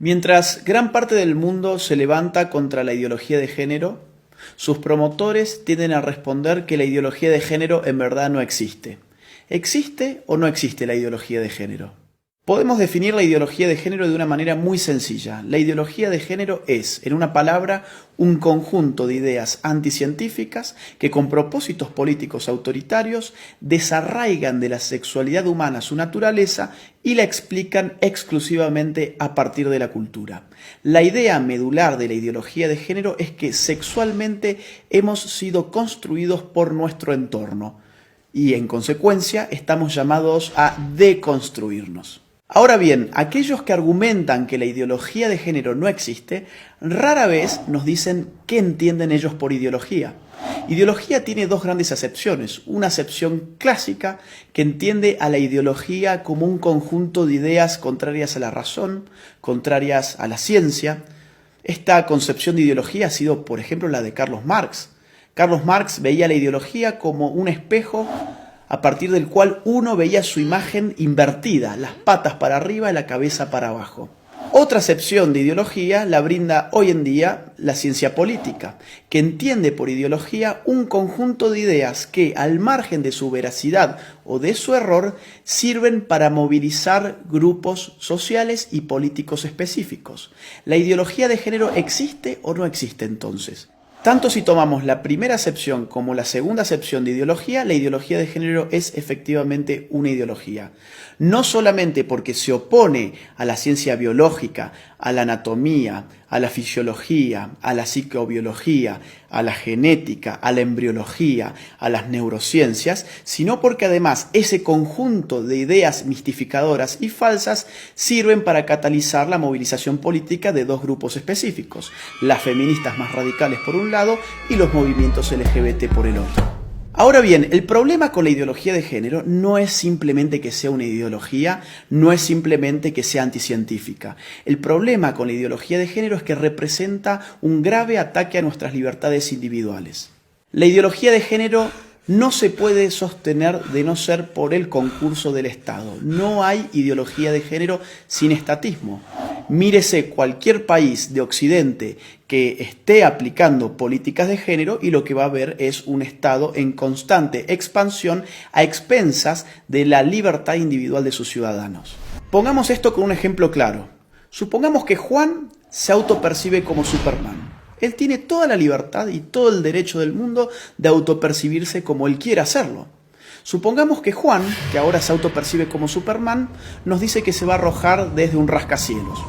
Mientras gran parte del mundo se levanta contra la ideología de género, sus promotores tienden a responder que la ideología de género en verdad no existe. ¿Existe o no existe la ideología de género? Podemos definir la ideología de género de una manera muy sencilla. La ideología de género es, en una palabra, un conjunto de ideas anticientíficas que con propósitos políticos autoritarios desarraigan de la sexualidad humana su naturaleza y la explican exclusivamente a partir de la cultura. La idea medular de la ideología de género es que sexualmente hemos sido construidos por nuestro entorno y en consecuencia estamos llamados a deconstruirnos. Ahora bien, aquellos que argumentan que la ideología de género no existe, rara vez nos dicen qué entienden ellos por ideología. Ideología tiene dos grandes acepciones. Una acepción clásica que entiende a la ideología como un conjunto de ideas contrarias a la razón, contrarias a la ciencia. Esta concepción de ideología ha sido, por ejemplo, la de Carlos Marx. Carlos Marx veía la ideología como un espejo a partir del cual uno veía su imagen invertida, las patas para arriba y la cabeza para abajo. Otra acepción de ideología la brinda hoy en día la ciencia política, que entiende por ideología un conjunto de ideas que, al margen de su veracidad o de su error, sirven para movilizar grupos sociales y políticos específicos. ¿La ideología de género existe o no existe entonces? Tanto si tomamos la primera acepción como la segunda acepción de ideología, la ideología de género es efectivamente una ideología. No solamente porque se opone a la ciencia biológica, a la anatomía, a la fisiología, a la psicobiología, a la genética, a la embriología, a las neurociencias, sino porque además ese conjunto de ideas mistificadoras y falsas sirven para catalizar la movilización política de dos grupos específicos, las feministas más radicales por un lado y los movimientos LGBT por el otro. Ahora bien, el problema con la ideología de género no es simplemente que sea una ideología, no es simplemente que sea anticientífica. El problema con la ideología de género es que representa un grave ataque a nuestras libertades individuales. La ideología de género no se puede sostener de no ser por el concurso del Estado. No hay ideología de género sin estatismo. Mírese cualquier país de Occidente que esté aplicando políticas de género y lo que va a ver es un Estado en constante expansión a expensas de la libertad individual de sus ciudadanos. Pongamos esto con un ejemplo claro. Supongamos que Juan se autopercibe como Superman. Él tiene toda la libertad y todo el derecho del mundo de autopercibirse como él quiera hacerlo. Supongamos que Juan, que ahora se autopercibe como Superman, nos dice que se va a arrojar desde un rascacielos.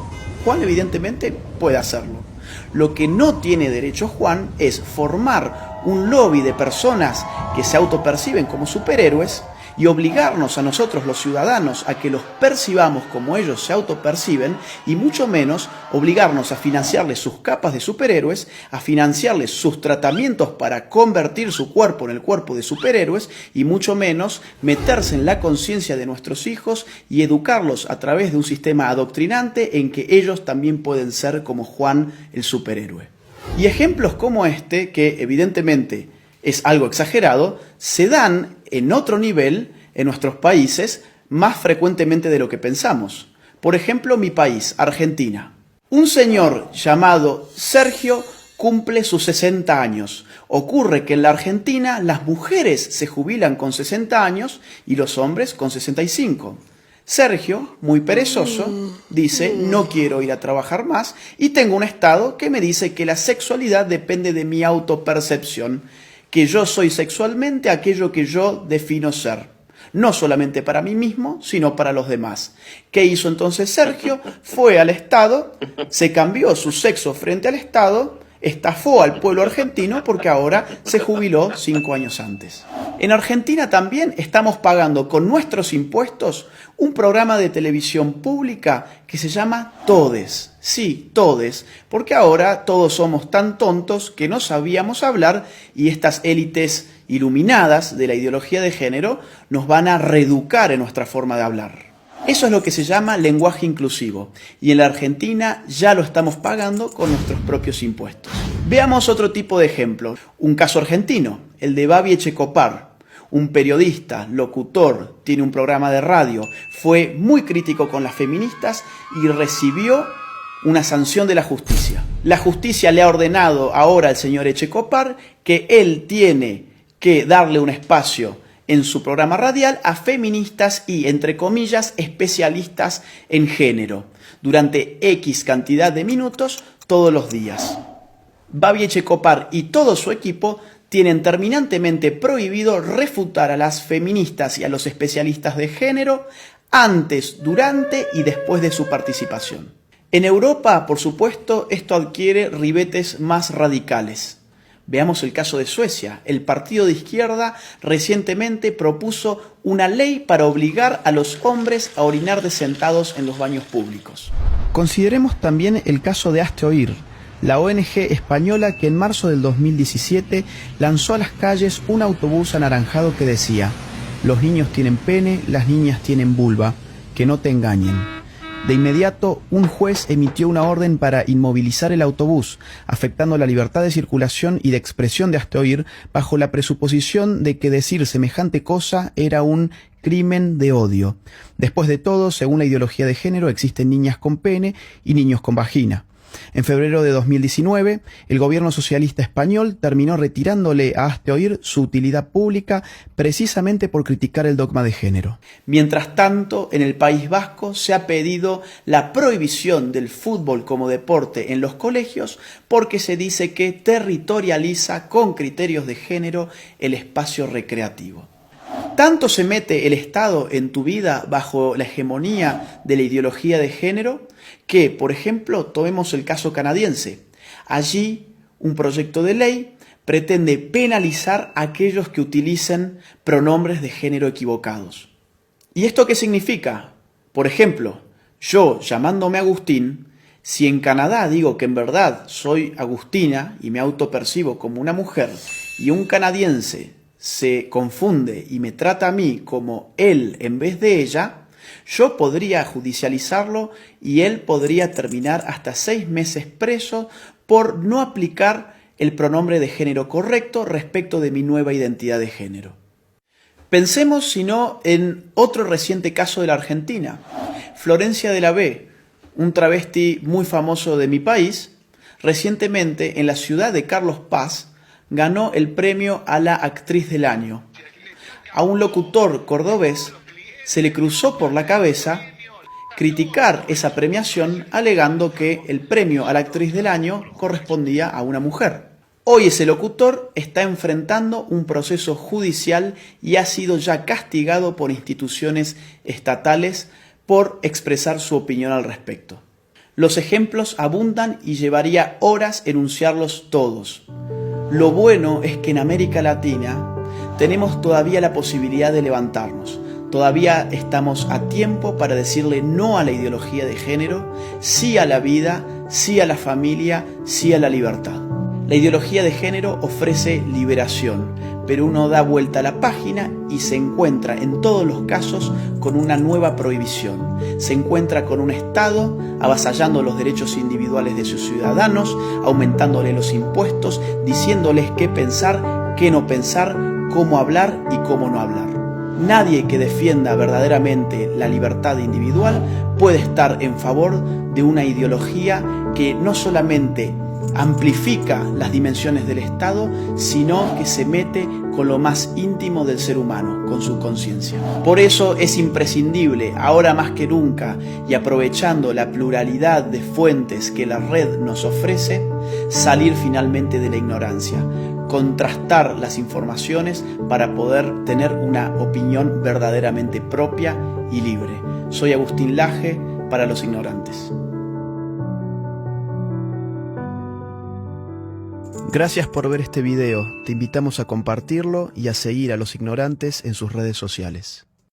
Juan evidentemente puede hacerlo. Lo que no tiene derecho Juan es formar un lobby de personas que se autoperciben como superhéroes y obligarnos a nosotros los ciudadanos a que los percibamos como ellos se autoperciben y mucho menos obligarnos a financiarles sus capas de superhéroes, a financiarles sus tratamientos para convertir su cuerpo en el cuerpo de superhéroes y mucho menos meterse en la conciencia de nuestros hijos y educarlos a través de un sistema adoctrinante en que ellos también pueden ser como Juan el superhéroe. Y ejemplos como este, que evidentemente es algo exagerado, se dan en otro nivel en nuestros países más frecuentemente de lo que pensamos. Por ejemplo, mi país, Argentina. Un señor llamado Sergio cumple sus 60 años. Ocurre que en la Argentina las mujeres se jubilan con 60 años y los hombres con 65. Sergio, muy perezoso, dice, no quiero ir a trabajar más y tengo un estado que me dice que la sexualidad depende de mi autopercepción, que yo soy sexualmente aquello que yo defino ser, no solamente para mí mismo, sino para los demás. ¿Qué hizo entonces Sergio? Fue al Estado, se cambió su sexo frente al Estado, estafó al pueblo argentino porque ahora se jubiló 5 años antes. En Argentina también estamos pagando con nuestros impuestos un programa de televisión pública que se llama Todes. Sí, Todes, porque ahora todos somos tan tontos que no sabíamos hablar y estas élites iluminadas de la ideología de género nos van a reeducar en nuestra forma de hablar. Eso es lo que se llama lenguaje inclusivo y en la Argentina ya lo estamos pagando con nuestros propios impuestos. Veamos otro tipo de ejemplo, un caso argentino, el de Babi Echecopar. Un periodista, locutor, tiene un programa de radio, fue muy crítico con las feministas y recibió una sanción de la justicia. La justicia le ha ordenado ahora al señor Echecopar que él tiene que darle un espacio en su programa radial a feministas y, entre comillas, especialistas en género, durante X cantidad de minutos todos los días. Babi Echecopar y todo su equipo tienen terminantemente prohibido refutar a las feministas y a los especialistas de género antes, durante y después de su participación. En Europa, por supuesto, esto adquiere ribetes más radicales. Veamos el caso de Suecia. El partido de izquierda recientemente propuso una ley para obligar a los hombres a orinar sentados en los baños públicos. Consideremos también el caso de Hazte Oír, la ONG española que en marzo del 2017 lanzó a las calles un autobús anaranjado que decía: los niños tienen pene, las niñas tienen vulva, que no te engañen. De inmediato, un juez emitió una orden para inmovilizar el autobús, afectando la libertad de circulación y de expresión de Hazte Oír, bajo la presuposición de que decir semejante cosa era un crimen de odio. Después de todo, según la ideología de género, existen niñas con pene y niños con vagina. En febrero de 2019, el gobierno socialista español terminó retirándole a Hazte Oír su utilidad pública precisamente por criticar el dogma de género. Mientras tanto, en el País Vasco se ha pedido la prohibición del fútbol como deporte en los colegios porque se dice que territorializa con criterios de género el espacio recreativo. ¿Tanto se mete el Estado en tu vida bajo la hegemonía de la ideología de género que, por ejemplo, tomemos el caso canadiense? Allí, un proyecto de ley pretende penalizar a aquellos que utilicen pronombres de género equivocados. ¿Y esto qué significa? Por ejemplo, yo, llamándome Agustín, si en Canadá digo que en verdad soy Agustina y me autopercibo como una mujer, y un canadiense se confunde y me trata a mí como él en vez de ella, yo podría judicializarlo y él podría terminar hasta 6 meses preso por no aplicar el pronombre de género correcto respecto de mi nueva identidad de género. Pensemos, si no, en otro reciente caso de la Argentina. Florencia de la B, un travesti muy famoso de mi país, recientemente en la ciudad de Carlos Paz, ganó el premio a la actriz del año. A un locutor cordobés se le cruzó por la cabeza criticar esa premiación alegando que el premio a la actriz del año correspondía a una mujer. Hoy ese locutor está enfrentando un proceso judicial y ha sido ya castigado por instituciones estatales por expresar su opinión al respecto. Los ejemplos abundan y llevaría horas enunciarlos todos. Lo bueno es que en América Latina tenemos todavía la posibilidad de levantarnos. Todavía estamos a tiempo para decirle no a la ideología de género, sí a la vida, sí a la familia, sí a la libertad. La ideología de género ofrece liberación, pero uno da vuelta a la página y se encuentra en todos los casos con una nueva prohibición. Se encuentra con un Estado avasallando los derechos individuales de sus ciudadanos, aumentándole los impuestos, diciéndoles qué pensar, qué no pensar, cómo hablar y cómo no hablar. Nadie que defienda verdaderamente la libertad individual puede estar en favor de una ideología que no solamente amplifica las dimensiones del Estado, sino que se mete con lo más íntimo del ser humano, con su conciencia. Por eso es imprescindible, ahora más que nunca, y aprovechando la pluralidad de fuentes que la red nos ofrece, salir finalmente de la ignorancia, contrastar las informaciones para poder tener una opinión verdaderamente propia y libre. Soy Agustín Laje, para los ignorantes. Gracias por ver este video, te invitamos a compartirlo y a seguir a los ignorantes en sus redes sociales.